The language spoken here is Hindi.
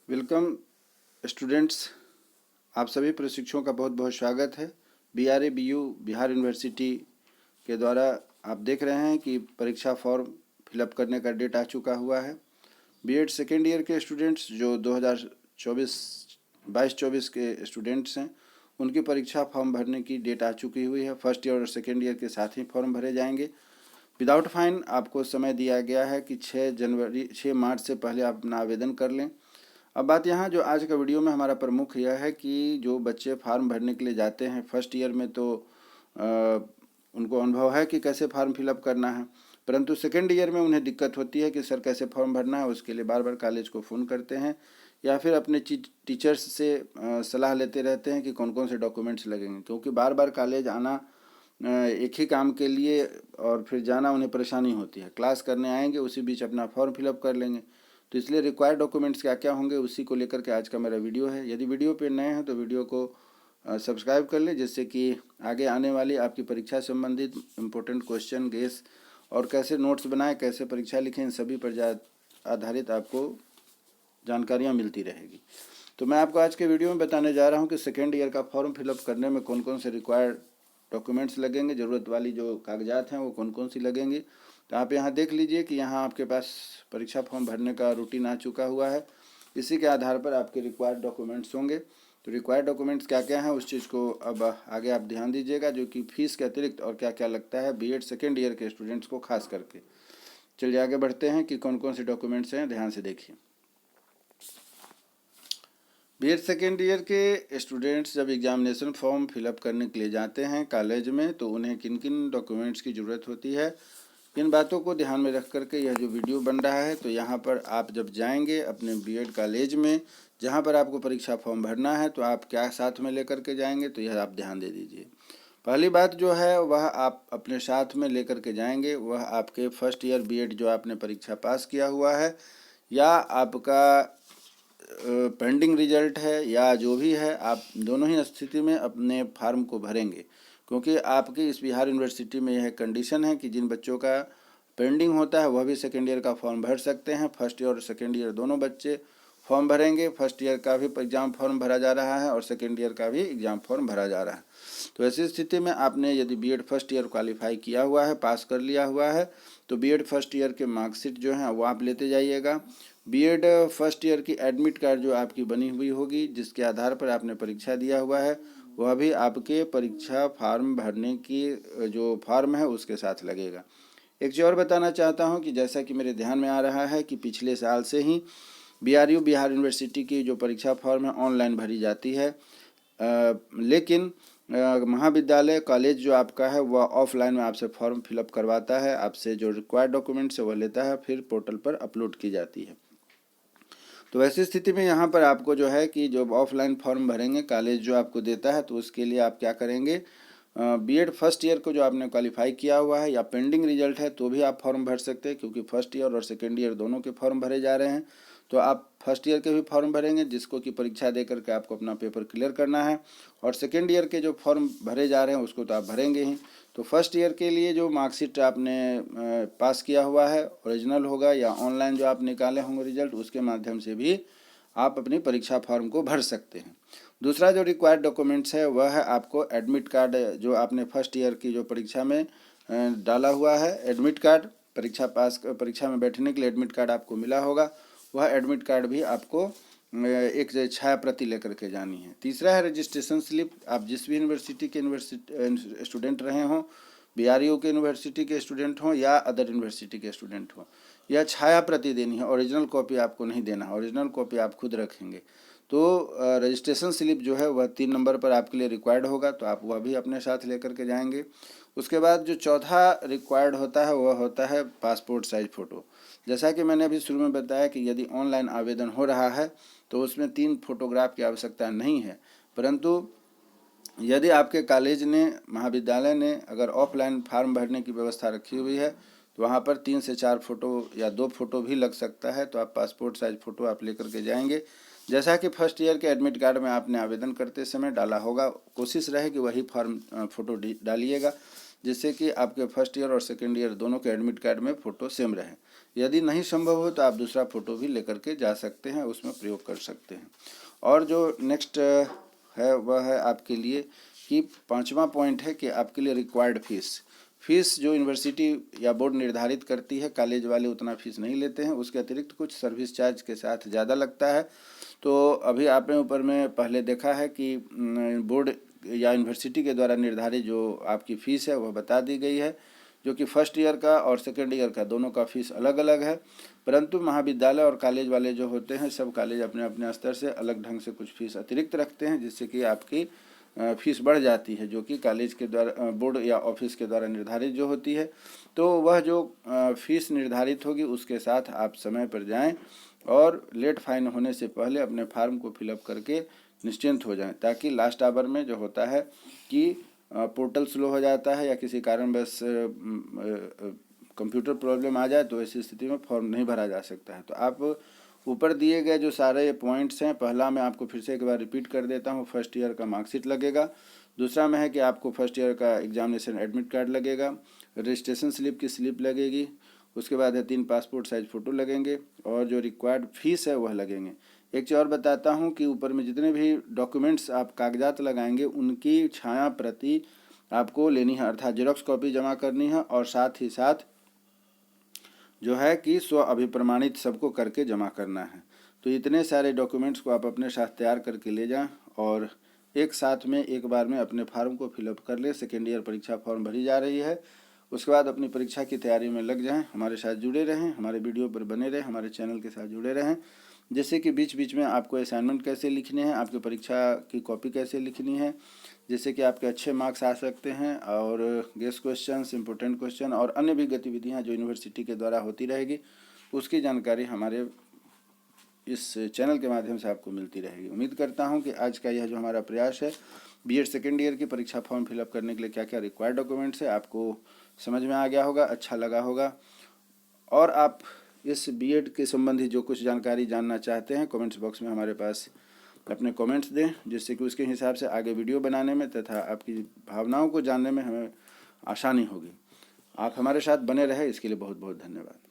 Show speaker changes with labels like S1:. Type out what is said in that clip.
S1: वेलकम स्टूडेंट्स, आप सभी प्रशिक्षुओं का बहुत बहुत स्वागत है। BRABU बिहार यूनिवर्सिटी के द्वारा आप देख रहे हैं कि परीक्षा फॉर्म फिलअप करने का डेट आ चुका हुआ है। बीएड सेकेंड ईयर के स्टूडेंट्स जो 2022-24 के स्टूडेंट्स हैं, उनकी परीक्षा फॉर्म भरने की डेट आ चुकी हुई है। फर्स्ट ईयर और सेकेंड ईयर के साथ ही फॉर्म भरे जाएंगे। विदाउट फाइन आपको समय दिया गया है कि 6 मार्च से पहले आप अपना आवेदन कर लें। अब बात यहाँ जो आज का वीडियो में हमारा प्रमुख यह है कि जो बच्चे फार्म भरने के लिए जाते हैं फर्स्ट ईयर में, तो उनको अनुभव है कि कैसे फॉर्म फिलअप करना है, परंतु सेकेंड ईयर में उन्हें दिक्कत होती है कि सर कैसे फॉर्म भरना है। उसके लिए बार बार कॉलेज को फ़ोन करते हैं या फिर अपने टीचर्स से सलाह लेते रहते हैं कि कौन कौन से डॉक्यूमेंट्स लगेंगे, क्योंकि बार बार कॉलेज आना एक ही काम के लिए और फिर जाना उन्हें परेशानी होती है। क्लास करने आएंगे, उसी बीच अपना फॉर्म फिलअप कर लेंगे। तो इसलिए रिक्वायर्ड डॉक्यूमेंट्स क्या क्या होंगे उसी को लेकर के आज का मेरा वीडियो है। यदि वीडियो पे नए हैं तो वीडियो को सब्सक्राइब कर लें, जिससे कि आगे आने वाली आपकी परीक्षा संबंधित इम्पोर्टेंट क्वेश्चन, गेस और कैसे नोट्स बनाएं, कैसे परीक्षा लिखें, इन सभी पर आधारित आपको जानकारियाँ मिलती रहेगी। तो मैं आपको आज के वीडियो में बताने जा रहा हूँ कि सेकेंड ईयर का फॉर्म फिलअप करने में कौन कौन से रिक्वायर्ड डॉक्यूमेंट्स लगेंगे, ज़रूरत वाली जो कागजात हैं वो कौन कौन सी लगेंगी। तो आप यहाँ देख लीजिए कि यहाँ आपके पास परीक्षा फॉर्म भरने का रूटीन आ चुका हुआ है। इसी के आधार पर आपके रिक्वायर्ड डॉक्यूमेंट्स होंगे। तो रिक्वायर्ड डॉक्यूमेंट्स क्या क्या हैं उस चीज़ को अब आगे आप ध्यान दीजिएगा, जो कि फीस के अतिरिक्त और क्या क्या लगता है बीएड सेकेंड ईयर के स्टूडेंट्स को खास करके। चलिए आगे बढ़ते हैं कि कौन कौन से डॉक्यूमेंट्स हैं, ध्यान से देखिए। बीएड सेकेंड ईयर के स्टूडेंट्स जब एग्जामिनेशन फॉर्म फिलअप करने के लिए जाते हैं कॉलेज में, तो उन्हें किन किन डॉक्यूमेंट्स की ज़रूरत होती है, इन बातों को ध्यान में रख करके यह जो वीडियो बन रहा है। तो यहाँ पर आप जब जाएंगे अपने बीएड कॉलेज में जहाँ पर आपको परीक्षा फॉर्म भरना है, तो आप क्या साथ में लेकर के जाएंगे, तो यह आप ध्यान दे दीजिए। पहली बात जो है वह आप अपने साथ में लेकर के जाएंगे, वह आपके फर्स्ट ईयर बीएड जो आपने परीक्षा पास किया हुआ है, या आपका पेंडिंग रिजल्ट है, या जो भी है, आप दोनों ही स्थिति में अपने फार्म को भरेंगे। क्योंकि आपकी इस बिहार यूनिवर्सिटी में यह कंडीशन है कि जिन बच्चों का पेंडिंग होता है वह भी सेकेंड ईयर का फॉर्म भर सकते हैं। फर्स्ट ईयर और सेकेंड ईयर दोनों बच्चे फॉर्म भरेंगे। फर्स्ट ईयर का भी एग्ज़ाम फॉर्म भरा जा रहा है और सेकेंड ईयर का भी एग्ज़ाम फॉर्म भरा जा रहा है। तो ऐसी स्थिति में आपने यदि बीएड फर्स्ट ईयर क्वालिफाई किया हुआ है, पास कर लिया हुआ है, तो बीएड फर्स्ट ईयर के मार्कशीट जो है वो आप लेते जाइएगा। बीएड फर्स्ट ईयर की एडमिट कार्ड जो आपकी बनी हुई होगी, जिसके आधार पर आपने परीक्षा दिया हुआ है, वह भी आपके परीक्षा फार्म भरने की जो फॉर्म है उसके साथ लगेगा। एक चीज़ और बताना चाहता हूं कि जैसा कि मेरे ध्यान में आ रहा है कि पिछले साल से ही BRU बिहार यूनिवर्सिटी की जो परीक्षा फॉर्म है ऑनलाइन भरी जाती है, लेकिन महाविद्यालय कॉलेज जो आपका है वह ऑफलाइन में आपसे फॉर्म फिलअप करवाता है। आपसे जो रिक्वायर्ड डॉक्यूमेंट्स है वह लेता है, फिर पोर्टल पर अपलोड की जाती है। तो ऐसी स्थिति में यहाँ पर आपको जो है कि जो ऑफलाइन फॉर्म भरेंगे कॉलेज जो आपको देता है, तो उसके लिए आप क्या करेंगे, बीएड फर्स्ट ईयर को जो आपने क्वालिफाई किया हुआ है या पेंडिंग रिजल्ट है तो भी आप फॉर्म भर सकते हैं, क्योंकि फर्स्ट ईयर और सेकेंड ईयर दोनों के फॉर्म भरे जा रहे हैं। तो आप फर्स्ट ईयर के भी फॉर्म भरेंगे, जिसको कि परीक्षा दे करके आपको अपना पेपर क्लियर करना है, और सेकेंड ईयर के जो फॉर्म भरे जा रहे हैं उसको तो आप भरेंगे ही। तो फर्स्ट ईयर के लिए जो मार्कशीट आपने पास किया हुआ है ओरिजिनल होगा, या ऑनलाइन जो आप निकाले होंगे रिजल्ट, उसके माध्यम से भी आप अपनी परीक्षा फॉर्म को भर सकते हैं। दूसरा जो रिक्वायर्ड डॉक्यूमेंट्स है वह है आपको एडमिट कार्ड, जो आपने फर्स्ट ईयर की जो परीक्षा में डाला हुआ है एडमिट कार्ड, परीक्षा में बैठने के लिए एडमिट कार्ड आपको मिला होगा, वह एडमिट कार्ड भी आपको एक छाया प्रति लेकर के जानी है। तीसरा है रजिस्ट्रेशन स्लिप। आप जिस भी यूनिवर्सिटी के स्टूडेंट रहे हों, BRU के यूनिवर्सिटी के स्टूडेंट हों या अदर यूनिवर्सिटी के स्टूडेंट हों, यह छाया प्रति देनी है, ओरिजिनल कॉपी आपको नहीं देना है, ओरिजिनल कॉपी आप खुद रखेंगे। तो रजिस्ट्रेशन स्लिप जो है वह 3 नंबर पर आपके लिए रिक्वायर्ड होगा, तो आप वह भी अपने साथ लेकर के जाएंगे। उसके बाद जो चौथा रिक्वायर्ड होता है वह होता है पासपोर्ट साइज फ़ोटो। जैसा कि मैंने अभी शुरू में बताया कि यदि ऑनलाइन आवेदन हो रहा है तो उसमें 3 फोटोग्राफ की आवश्यकता नहीं है, परंतु यदि आपके कॉलेज ने, महाविद्यालय ने अगर ऑफलाइन फार्म भरने की व्यवस्था रखी हुई है, तो वहाँ पर 3 से 4 फोटो या 2 फोटो भी लग सकता है। तो आप पासपोर्ट साइज फ़ोटो आप लेकर के जाएंगे, जैसा कि फर्स्ट ईयर के एडमिट कार्ड में आपने आवेदन करते समय डाला होगा। कोशिश रहे कि वही फॉर्म फ़ोटो डालिएगा, जिससे कि आपके फर्स्ट ईयर और सेकेंड ईयर दोनों के एडमिट कार्ड में फ़ोटो सेम रहे। यदि नहीं संभव हो तो आप दूसरा फ़ोटो भी लेकर के जा सकते हैं, उसमें प्रयोग कर सकते हैं। और जो नेक्स्ट है वह है आपके लिए कि 5वां पॉइंट है कि आपके लिए रिक्वायर्ड फीस जो यूनिवर्सिटी या बोर्ड निर्धारित करती है, कॉलेज वाले उतना फीस नहीं लेते हैं, उसके अतिरिक्त कुछ सर्विस चार्ज के साथ ज़्यादा लगता है। तो अभी आपने ऊपर में पहले देखा है कि बोर्ड या यूनिवर्सिटी के द्वारा निर्धारित जो आपकी फ़ीस है वह बता दी गई है, जो कि फर्स्ट ईयर का और सेकेंड ईयर का दोनों का फीस अलग अलग है। परंतु महाविद्यालय और कॉलेज वाले जो होते हैं, सब कॉलेज अपने अपने स्तर से अलग ढंग से कुछ फीस अतिरिक्त रखते हैं, जिससे कि आपकी फीस बढ़ जाती है, जो कि कॉलेज के द्वारा, बोर्ड या ऑफिस के द्वारा निर्धारित जो होती है। तो वह जो फीस निर्धारित होगी उसके साथ आप समय पर जाएं और लेट फाइन होने से पहले अपने फार्म को फिलअप करके निश्चिंत हो जाएं, ताकि लास्ट आवर में जो होता है कि पोर्टल स्लो हो जाता है या किसी कारणवश कंप्यूटर प्रॉब्लम आ जाए, तो ऐसी स्थिति में फॉर्म नहीं भरा जा सकता है। तो आप ऊपर दिए गए जो सारे पॉइंट्स हैं, पहला मैं आपको फिर से एक बार रिपीट कर देता हूँ, फर्स्ट ईयर का मार्कशीट लगेगा। दूसरा में है कि आपको फर्स्ट ईयर का एग्जामिनेशन एडमिट कार्ड लगेगा, रजिस्ट्रेशन स्लिप की स्लिप लगेगी, उसके बाद है 3 पासपोर्ट साइज फ़ोटो लगेंगे और जो रिक्वायर्ड फीस है वह लगेंगे। एक चीज़ और बताता हूँ कि ऊपर में जितने भी डॉक्यूमेंट्स आप कागजात लगाएंगे उनकी छाया प्रति आपको लेनी है, अर्थात जेरॉक्स कॉपी जमा करनी है, और साथ ही साथ जो है कि स्व अभिप्रमाणित सबको करके जमा करना है। तो इतने सारे डॉक्यूमेंट्स को आप अपने साथ तैयार करके ले जाएं और एक साथ में एक बार में अपने फार्म को फिलअप कर लें। सेकेंड ईयर परीक्षा फॉर्म भरी जा रही है, उसके बाद अपनी परीक्षा की तैयारी में लग जाएं। हमारे साथ जुड़े रहें, हमारे वीडियो पर बने रहें, हमारे चैनल के साथ जुड़े रहें, जैसे कि बीच बीच में आपको असाइनमेंट कैसे लिखने हैं, आपकी परीक्षा की कॉपी कैसे लिखनी है, जिससे कि आपके अच्छे मार्क्स आ सकते हैं, और गेस्ट क्वेश्चंस, इंपॉर्टेंट क्वेश्चन और अन्य भी गतिविधियां जो यूनिवर्सिटी के द्वारा होती रहेगी, उसकी जानकारी हमारे इस चैनल के माध्यम से आपको मिलती रहेगी। उम्मीद करता हूं कि आज का यह जो हमारा प्रयास है बीएड सेकेंड ईयर की परीक्षा फॉर्म फिलअप करने के लिए क्या क्या रिक्वायर्ड डॉक्यूमेंट्स है, आपको समझ में आ गया होगा, अच्छा लगा होगा। और आप इस बीएड के संबंधी जो कुछ जानकारी जानना चाहते हैं, कमेंट्स बॉक्स में हमारे पास अपने कमेंट्स दें, जिससे कि उसके हिसाब से आगे वीडियो बनाने में तथा आपकी भावनाओं को जानने में हमें आसानी होगी। आप हमारे साथ बने रहे, इसके लिए बहुत बहुत धन्यवाद।